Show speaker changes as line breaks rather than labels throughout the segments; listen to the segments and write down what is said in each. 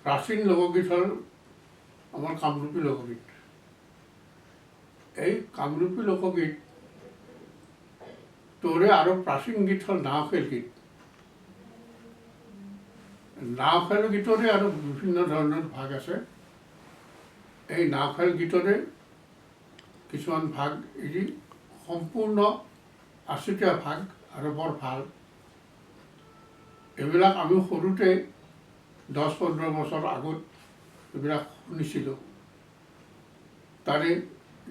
প্ৰাচীন লোকগীত হ'ল আমাৰ কামৰূপী লোকগীত। এই কামৰূপী লোকগীত তোৰে আৰু প্ৰাচীন গীত হ'ল নাও খেল গীত। নাও খেল গীতৰে আৰু বিভিন্ন ধৰণৰ ভাগ আছে। এই নাও খেল গীতৰে কিছুমান ভাগ এৰি সম্পূৰ্ণ ৮০টা ভাগ আৰু বৰ ভাল। এইবিলাক আমি সৰুতে ১০-১৫ বছৰ আগত এইবিলাক শুনিছিলোঁ। তাৰে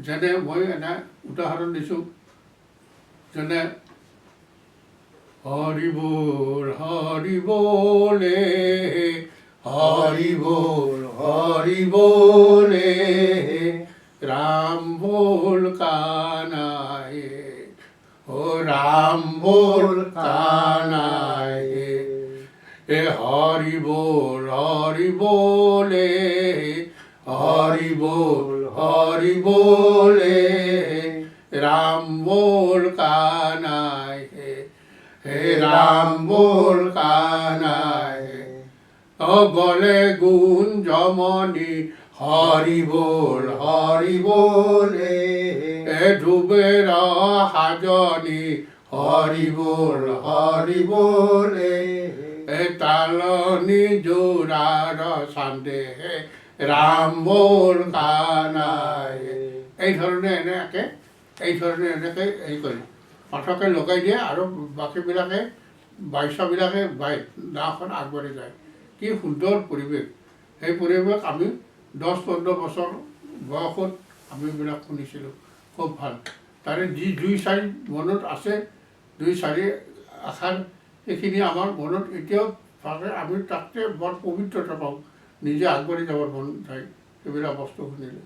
যেনে মই এনে উদাহৰণ দিছোঁ, যেনে হৰি বল হৰি বলে হৰি বল হৰি বলে ৰাম বল কানায়ে ও রাম বল কানায়ে এ হরি বলে রাম বল কানায়ে হে রাম বল কানায়ে ও গলে গুণ জমনি হরি বলে এ ডুবের হাজনি হরি বলে এ তালনি জোড়ার সান্দে রাম বল কানায়ে। এই ধৰণে এনেকৈ এই কৰি পাঠকে লগাই দিয়ে আৰু বাকীবিলাকে বাইচাবিলাকে নাওখন আগবাঢ়ি যায়। কি সুন্দৰ পৰিৱেশ! সেই পৰিৱেশ আমি ১০-১৫ বছৰ বয়সত আমি এইবিলাক শুনিছিলোঁ, খুব ভাল। তাৰে যি ২-৪ মনত আছে, ২-৪ আষাৰ, সেইখিনি আমাৰ মনত এতিয়াও থাকে। আমি তাতে বৰ পবিত্ৰতা পাওঁ, নিজে আগবাঢ়ি যাবৰ মন যায় সেইবিলাক বস্তু শুনিলে।